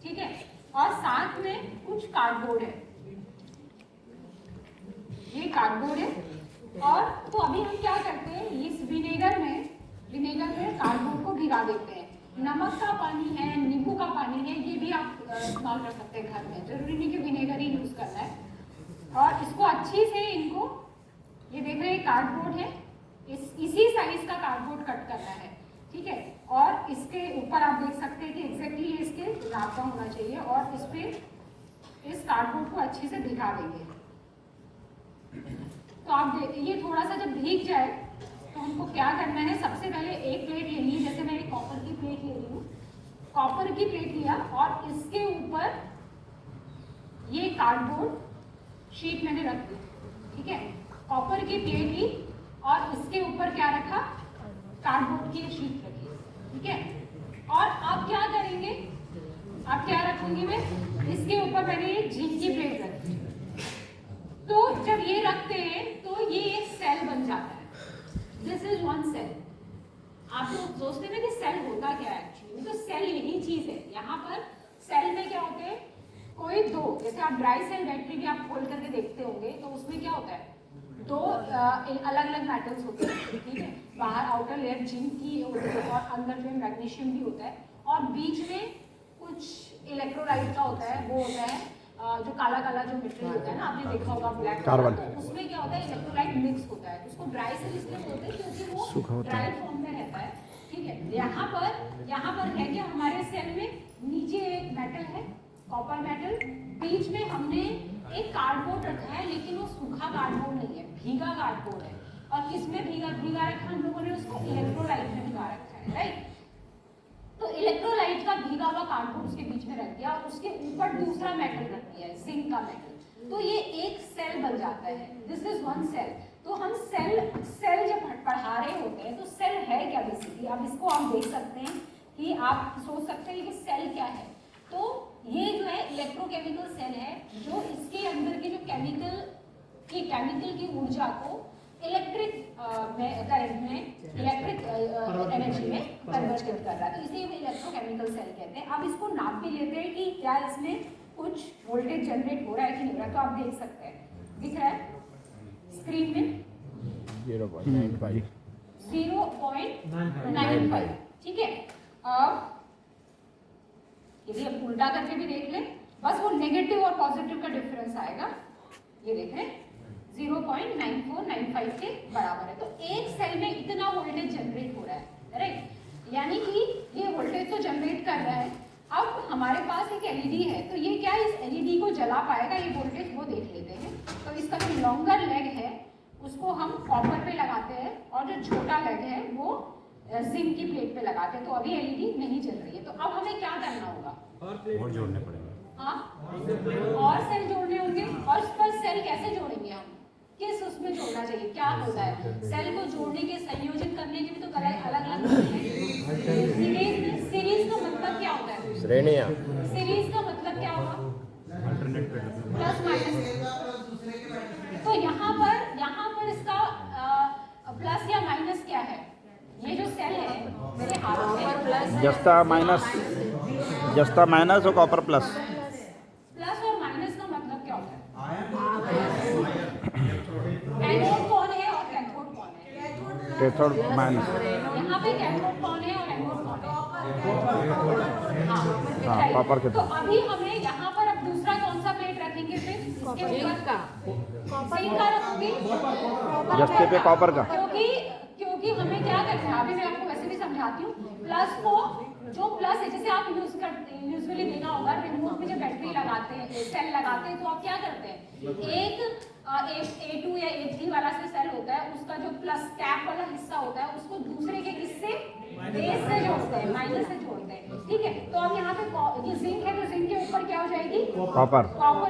ठीक है, और साथ में कुछ कार्डबोर्ड है, ये कार्डबोर्ड है। और तो अभी हम क्या करते हैं, इस विनेगर में कार्डबोर्ड को भिगा देते हैं। नमक का पानी है, नींबू का पानी है, ये भी आप इस्तेमाल कर सकते हैं घर में, जरूरी नहीं कि विनेगर ही यूज करना है। और इसको अच्छी से इनको, ये देख रहे हैं कार्डबोर्ड है, इसी साइज का कार्डबोर्ड कट करना है, ठीक है। और इसके ऊपर आप देख सकते हैं कि एग्जैक्टली ये इसके नाप का होना चाहिए, और इस पे इस कार्डबोर्ड को अच्छे से भिगा देंगे। तो आप देखिए ये थोड़ा सा जब भीग जाए तो हमको क्या करना है, सबसे पहले एक प्लेट लेनी है, जैसे मैं एक कॉपर की प्लेट ले रही हूँ, कॉपर की प्लेट लिया और इसके ऊपर ये कार्डबोर्ड शीट मैंने रख दी, ठीक है। कॉपर की प्लेट ली और इसके ऊपर क्या रखा, कार्डबोर्ड की शीट रखी, ठीक है। और आप क्या करेंगे, आप क्या रखूंगी मैं, इसके ऊपर मैंने ये जिंक की प्लेट रखी। तो जब ये रखते हैं तो ये एक सेल बन जाता है, दिस इज वन सेल। आप लोग सोचते हैं कि सेल होता क्या है, एक्चुअली तो सेल यही चीज है। यहाँ पर सेल में क्या होते हैं, कोई दो, जैसे आप ड्राई सेल बैटरी भी आप खोल करके देखते होंगे तो उसमें क्या होता है, दो अलग अलग मेटल्स होते हैं, ठीक है। बाहर आउटर लेयर जिंक की होती है और अंदर जो मैग्नीशियम भी होता है, और बीच में कुछ इलेक्ट्रोलाइट का होता है, वो होता है जो काला काला जो मटेरियल होता है ना, आपने देखा होगा ब्लैक कार्बन, तो उसमें क्या होता है, इलेक्ट्रोलाइट मिक्स होता है। उसको ड्राई सेल इसलिए बोलते हैं क्योंकि वो ड्राई फॉर्म में रहता है, ठीक है। यहाँ पर है कि हमारे सेल में नीचे एक मेटल है, कॉपर मेटल, बीच में हमने एक कार्डबोर्ड रखा है, लेकिन वो सूखा कार्डबोर्ड नहीं है, भीगा कार्डबोर्ड है। और किसमें भीगा रखा हम लोगों ने, उसको इलेक्ट्रोलाइट में भिगा रखा है, राइट। तो इलेक्ट्रोलाइट का भीगा हुआ कार्डबोर्ड उसके बीच में रख दिया और उसके ऊपर दूसरा मेटल रख दिया है, जिंक का मेटल, तो ये एक सेल बन जाता है, दिस इज वन सेल। तो हम सेल जब पढ़ा रहे होते हैं तो सेल है क्या बेसिकली, अब इसको आप देख सकते हैं कि आप सोच सकते हैं कि सेल क्या है। तो ये जो है इलेक्ट्रोकेमिकल सेल है, जो इसके अंदर के जो केमिकल की ऊर्जा को इलेक्ट्रिक करंट में, इलेक्ट्रिक एनर्जी में कन्वर्ट कर रहा है, तो इसे इलेक्ट्रोकेमिकल सेल कहते हैं। अब इसको नाप भी लेते हैं कि क्या इसमें कुछ वोल्टेज जनरेट हो रहा है कि नहीं हो रहा है। तो आप देख सकते हैं, दिख रहा है स्क्रीन में 0.95, ठीक है। अब यदि आप उल्टा करके भी देख लें, बस वो नेगेटिव और पॉजिटिव का डिफरेंस आएगा, ये देख रहे हैं 0.9495 के बराबर है। तो एक सेल में इतना वोल्टेज जनरेट हो रहा है, राइट, यानी कि ये वोल्टेज तो जनरेट कर रहा है। अब हमारे पास एक एलईडी है, तो ये क्या इस एलईडी को जला पाएगा ये वोल्टेज, वो देख लेते हैं। तो इसका जो लॉन्गर लेग है उसको हम कॉपर पे लगाते हैं, और जो छोटा लेग है वो जिंक की प्लेट पे लगाते हैं। तो अभी एलईडी नहीं जल रही है, तो अब हमें क्या करना होगा, और जोड़ने पड़ेंगे। हाँ, और सेल जोड़ने होंगे। और इस पर सेल कैसे जोड़ेंगे हम, किस उसमें जोड़ना चाहिए, क्या होता है सेल को जोड़ने के, संयोजन करने के भी तो अलग अलग सीरीज का मतलब क्या होता है, श्रेणियां, सीरीज का मतलब क्या होगा, अल्टरनेट प्लस माइनस। तो यहाँ पर इसका प्लस या माइनस क्या है, ये जो सेल है मेरे हाथों में प्लस, जस्ता माइनस और कॉपर प्लस। प्लस और माइनस का मतलब क्या होता है, एनोड कौन है और कैथोड कौन है, कैथोड माइनस। यहाँ पे कैथोड कौन है और एनोड कौन है, हाँ, कॉपर के। तो अभी हमें यहाँ पर अब दूसरा कौन सा प्लेट रखेंगे, फिर इसके ऊपर जिंक का रखोगे, जस्ते पे कॉपर का, क्योंकि हमें क्या करना है, अभी मैं आपको वैसे भी समझाती हूँ। प्लस को, जो प्लस है, जैसे आप यूजुअली देखा होगा रिमोट में जब बैटरी लगाते हैं, सेल लगाते हैं, तो आप क्या करते हैं, एक A2 या A3 वाला से सेल होता है, उसका जो प्लस कैप वाला हिस्सा होता है उसको दूसरे के किससे, बेस से जोड़ते हैं, माइनस से जोड़ते हैं, ठीक है। तो अब यहाँ पे ये जिंक है, तो जिंक के ऊपर क्या हो जाएगी, कॉपर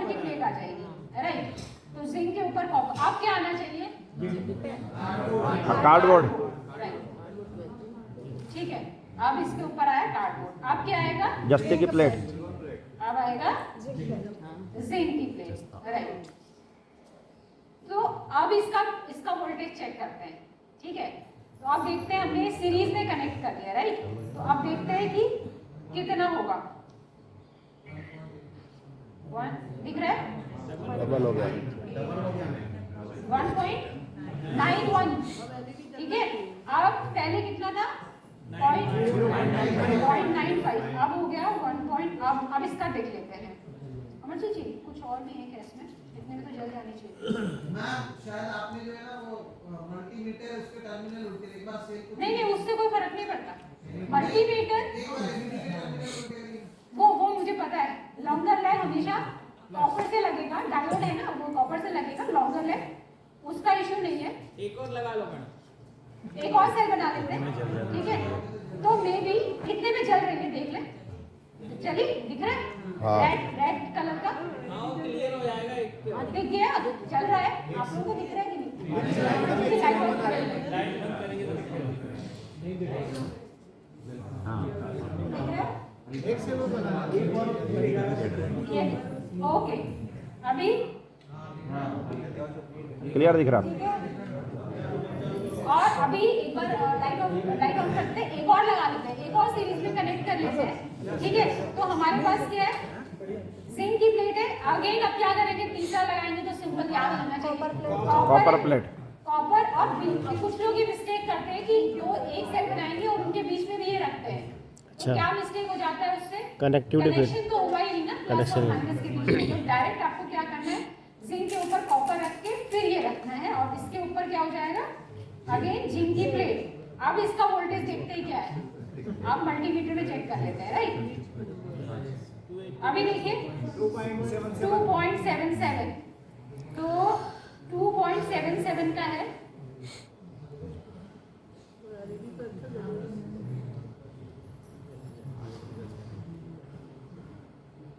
की प्लेट आ जाएगी, राइट। तो जिंक के ऊपर कॉपर, अब क्या आना चाहिए, कार्डबोर्ड, ठीक है। अब इसके ऊपर आया कार्डबोर्ड, अब क्या आएगा, जस्ते की प्लेट, अब आएगा जिंक की प्लेट, राइट। तो अब इसका वोल्टेज चेक करते हैं, ठीक है। तो आप देखते हैं हमने सीरीज में कनेक्ट कर दिया, राइट। तो अब देखते हैं कि कितना होगा, 1 दिख रहा है, डबल हो गया 1.91, ठीक है। अब पहले कितना था 0.95, अब हो गया 1. अब इसका देख लेते हैं अमर जी, कुछ और नहीं है क्या इसमें, इतने में तो जल जानी चाहिए। मैम शायद आपने जो है ना वो मल्टीमीटर उसके टर्मिनल उल्टे एक बार से नहीं नहीं, उससे कोई फर्क नहीं पड़ता। मल्टीमीटर वो मुझे पता है, लॉन्गर लेग हमेशा कॉपर से लगेगा, डायोड है ना वो कॉपर से लगेगा, लॉन्गर लेग उसका इशू नहीं है। एक और लगा लो मैडम, एक और सेल बना लेते हैं, ठीक है। तो मे बी कितने में चल रही है देख ले, चली दिख रहा है हाँ। रेड कलर का, हाँ क्लियर हो जाएगा। एक दिख गया, चल रहा है। आप लोगों को दिख रहा है कि नहीं? लाइट ऑन करें। लाइट बंद करेंगे तो हाँ दिख रहा है? एक से वो बना ये ओके, अभी क्लियर दिख रहा ठीक है। और अभी एक बार लाइट ऑन करते हैं, एक और लगा लेते हैं, एक और सीरीज में कनेक्ट कर लेते हैं, ठीक है। तो हमारे पास क्या है, जिंक की प्लेट है। अगेन अब क्या करेंगे, तीसरा लगाएंगे तो सिंपल याद होना चाहिए, कॉपर प्लेट। कॉपर और बीच। कुछ लोग ये मिस्टेक करते हैं कि जो एक सेल बनाएंगे और उनके बीच में भी ये रखते हैं, तो क्या मिस्टेक हो जाता है उससे, कनेक्शन तो हुआ ही नहीं ना प्लस और माइनस के बीच में। तो डायरेक्ट आपको क्या करना है, जिंक के ऊपर कॉपर रख के फिर ये रखना है, और इसके ऊपर क्या हो जाएगा, अगेन जिंक की प्लेट। अब इसका वोल्टेज देखते ही क्या है, आप मल्टीमीटर में चेक कर लेते हैं, राइट। अभी देखिए 2.77, तो 2.77 का है।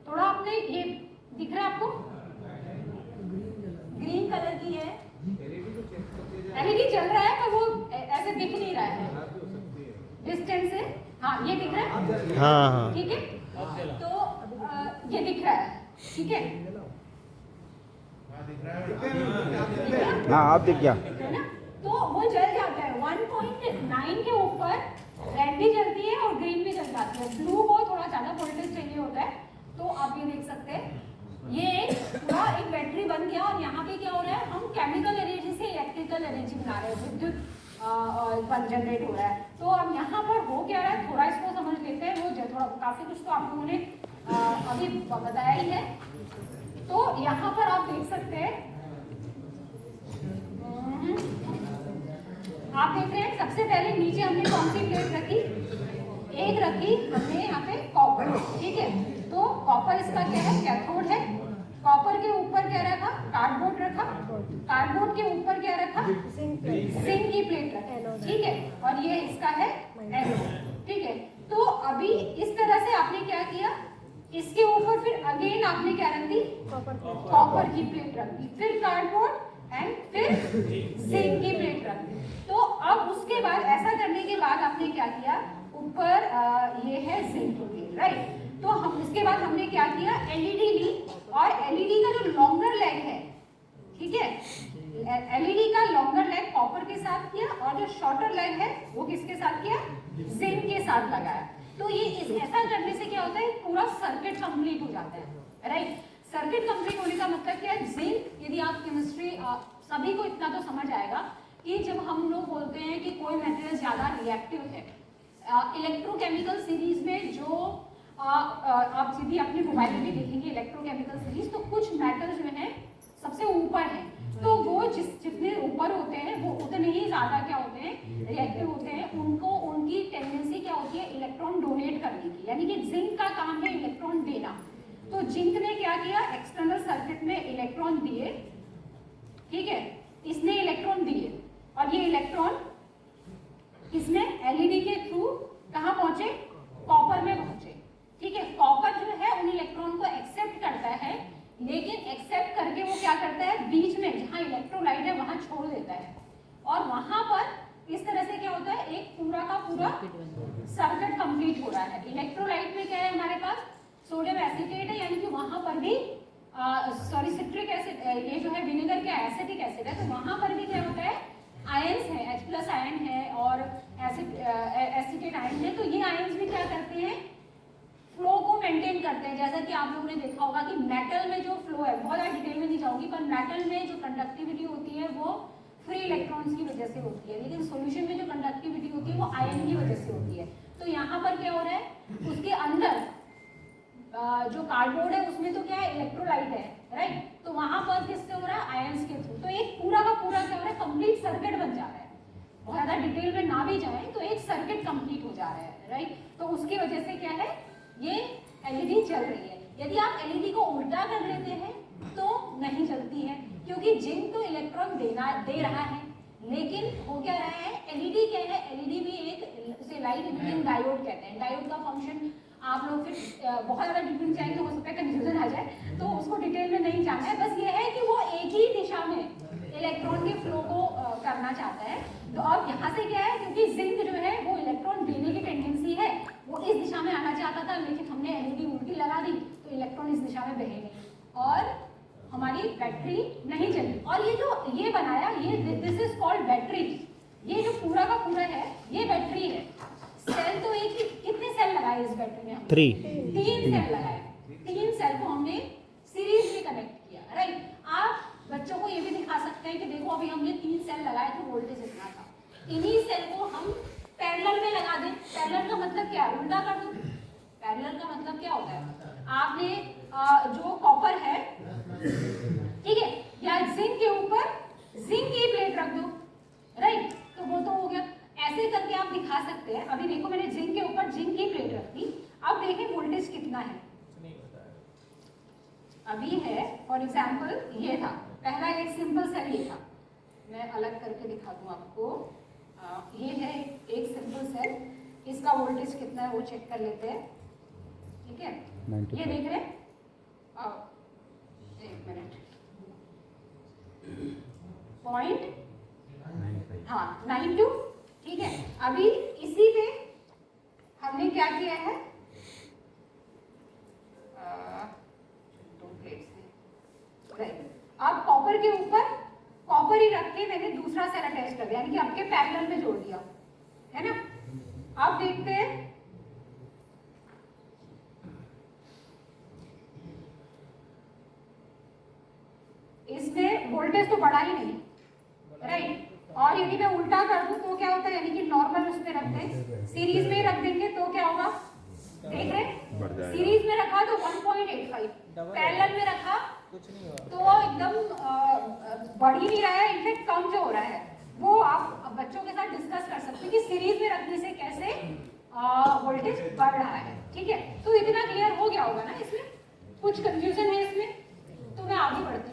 थोड़ा आपने ये दिख रहा है आपको, ग्रीन कलर की है, एलईडी चल रहा है पर वो ऐसे दिख नहीं रहा है डिस्टेंस से। हाँ ये दिख रहा है, हाँ ठीक है। तो ये दिख रहा है, ठीक है, हाँ आप दिख गया। है ना। तो वो जल जाता है 1.9 के ऊपर, रेड भी जलती है और ग्रीन भी जल जाती है। ब्लू को थोड़ा ज्यादा वोल्टेज चाहिए होता है। तो आप ये देख सकते हैं, ये पूरा एक बैटरी बन गया, और यहाँ पे क्या हो रहा है, हम केमिकल एनर्जी से इलेक्ट्रिकल एनर्जी बना रहे हैं, विद्युत जनरेट हो रहा है। तो अब यहाँ पर हो क्या रहा है, थोड़ा इसको समझ लेते हैं। वो थोड़ा काफी कुछ तो आप लोगों ने अभी बताया ही है। तो यहाँ पर आप देख सकते हैं, आप देख रहे हैं सबसे पहले नीचे हमने कौन सी प्लेट रखी, एक रखी हमने यहाँ पे कॉपर, ठीक है। तो कॉपर इसका क्या है, कैथोड है। कॉपर के ऊपर क्या रखा, कार्डबोर्ड रखा, कार्डबोर्ड के ऊपर क्या रखा, जिंक की प्लेट रखी, ठीक है। और ये इसका है एनोड, ठीक है। तो अभी इस तरह से आपने क्या किया, इसके ऊपर फिर अगेन आपने क्या रख दी, कॉपर की प्लेट रख दी, फिर कार्डबोर्ड एंड फिर जिंक की प्लेट रख दी। तो अब उसके बाद ऐसा करने के बाद आपने क्या किया, ऊपर ये है जिंक की प्लेट, राइट। तो हम इसके बाद हमने क्या किया, एलईडी ली, और एलईडी का जो लॉन्गर लेग है, ठीक है, एलईडी का लॉन्गर लेग कॉपर के साथ किया, और जो शॉर्टर लेग है वो किसके साथ किया, जिंक के साथ लगाया। तो ये ऐसा करने से क्या होता है, पूरा सर्किट कंप्लीट हो जाता है, राइट। सर्किट कंप्लीट होने का मतलब क्या है, जिंक, यदि आप केमिस्ट्री सभी को इतना तो समझ आएगा कि जब हम लोग बोलते हैं कि कोई मटेरियल ज्यादा रिएक्टिव है, इलेक्ट्रोकेमिकल सीरीज में जो आप सीधी अपने मोबाइल में भी देखेंगे इलेक्ट्रोकेमिकल सीरीज, तो कुछ मेटल जो है सबसे ऊपर है, तो वो जितने ऊपर होते हैं वो उतने ही ज्यादा क्या होते हैं, रिएक्टिव होते हैं। उनको उनकी टेंडेंसी क्या होती है, इलेक्ट्रॉन डोनेट करने की, यानी कि जिंक का काम है इलेक्ट्रॉन देना। तो जिंक ने क्या किया, एक्सटर्नल सर्किट में इलेक्ट्रॉन दिए, ठीक है, इसने इलेक्ट्रॉन दिए, और ये इलेक्ट्रॉन इसमें एलईडी के थ्रू कहाँ पहुंचे, कॉपर में पहुंचे, ठीक है। कॉपर जो है उन इलेक्ट्रॉन को एक्सेप्ट करता है, लेकिन एक्सेप्ट करके वो क्या करता है, बीच में जहाँ इलेक्ट्रोलाइट है वहां छोड़ देता है, और वहां पर इस तरह से क्या होता है, एक पूरा का पूरा सर्किट कंप्लीट हो रहा है। इलेक्ट्रोलाइट में क्या है हमारे पास, सोडियम एसीटेट है, यानी कि वहां पर भी सिट्रिक एसिड, ये जो है विनेगर का एसिटिक एसिड है, तो वहां पर भी क्या होता है, आयंस है, H+ आयन है और एसिटेट आयन है। तो ये आयंस भी क्या करते हैं, फ्लो को मेंटेन करते करते हैं, जैसा कि आप लोगों ने देखा होगा कि मेटल में जो फ्लो है, बहुत ज़्यादा डिटेल में नहीं जाऊंगी, पर मेटल में जो कंडक्टिविटी होती है वो फ्री इलेक्ट्रॉन्स की वजह से होती है, लेकिन सॉल्यूशन में जो कंडक्टिविटी होती है वो आयन की वजह से होती है। तो यहाँ पर क्या हो रहा है, उसके अंदर जो कार्डबोर्ड है उसमें तो क्या है, इलेक्ट्रोलाइट है, राइट, तो वहां पर किससे हो रहा है, आयंस के थ्रू। तो एक पूरा का पूरा क्या हो रहा है, कंप्लीट सर्किट बन जा रहा है। बहुत ज्यादा डिटेल में ना भी जाए तो एक सर्किट कंप्लीट हो जा रहा है, राइट। तो उसकी वजह से क्या है, ये एलईडी चल रही है। यदि आप एलईडी को उल्टा कर लेते हैं तो नहीं चलती है, क्योंकि जिंक तो इलेक्ट्रॉन दे रहा है, लेकिन हो क्या रहा है, एलईडी क्या है, एलईडी भी एक उसे लाइट इमिटिंग डायोड कहते हैं। डायोड का फंक्शन आप लोग फिर बहुत ज़्यादा डिटेल में जाएंगे तो हो सकता है कंफ्यूजन आ जाए, तो उसको डिटेल में नहीं जानना है। बस ये है कि वो एक ही दिशा में इलेक्ट्रॉन के फ्लो को करना चाहता है। तो अब यहाँ से क्या है, क्योंकि जिंक जो है वो इलेक्ट्रॉन देने की टेंडेंसी है, वो इस दिशा में आना चाहता था, लेकिन हमने एलईडी उल्टी लगा दी तो इलेक्ट्रॉन इस दिशा में बहे नहीं और हमारी बैटरी नहीं चली। और ये जो ये बनाया, ये दिस इज कॉल्ड बैटरी। ये जो पूरा का पूरा है ये बैटरी है। सेल तो एक ही, कितने सेल लगाए इस बैटरी में, 3 तीन सेल लगाए। 3 सेल को हमने सीरीज में कनेक्ट किया, राइट। आप बच्चों को ये भी दिखा सकते हैं कि देखो अभी हमने 3 सेल लगाए तो वोल्टेज इतना था, इन्हीं सेल को हम पैरेलल में लगा दें। पैरेलल का मतलब क्या है, उल्टा कर दो। पैरेलल का मतलब क्या होता है, आपने जो कॉपर है, ठीक है, या जिंक के ऊपर जिंक की प्लेट रख दो, राइट, तो वो तो हो गया। ऐसे करके आप दिखा सकते हैं। अभी देखो मैंने जिंक के ऊपर जिंक की प्लेट रख दी, अब देखें वोल्टेज कितना है। अभी है फॉर एग्जांपल ये था, पहला एक सिंपल सेल ये था, मैं अलग करके दिखा दूं आपको। ये है एक सिंपल सेल, इसका वोल्टेज कितना है वो चेक कर लेते हैं, ठीक है। ये देख रहे हैं, एक मिनट, पॉइंट, हाँ 92, ठीक है। अभी इसी पे हमने क्या किया है, 2 प्लेट्स में, राइट। अब कॉपर के ऊपर कॉपर ही रख के मैंने दूसरा सेल अटैच कर दिया, यानी कि आपके पैरेलल में जोड़ दिया, है ना। अब देखते हैं, इसमें वोल्टेज तो बढ़ा ही नहीं, राइट। और यदि मैं उल्टा कर दूं तो क्या होता है, यानी कि नॉर्मल उसमें रख दें, सीरीज में रख देंगे तो क्या होगा, देख रहे हैं, सीरीज में रखा तो 1.85, पैरेलल में रखा कुछ नहीं हुआ तो एकदम बढ़ ही नहीं रहा है, इनफेक्ट कम जो हो रहा है वो आप बच्चों के साथ डिस्कस कर सकते हैं कि सीरीज में रखने से कैसे वोल्टेज बढ़ रहा है, ठीक है। तो इतना क्लियर हो गया होगा ना, इसमें कुछ कंफ्यूजन है इसमें, तो मैं आगे बढ़ती हूँ।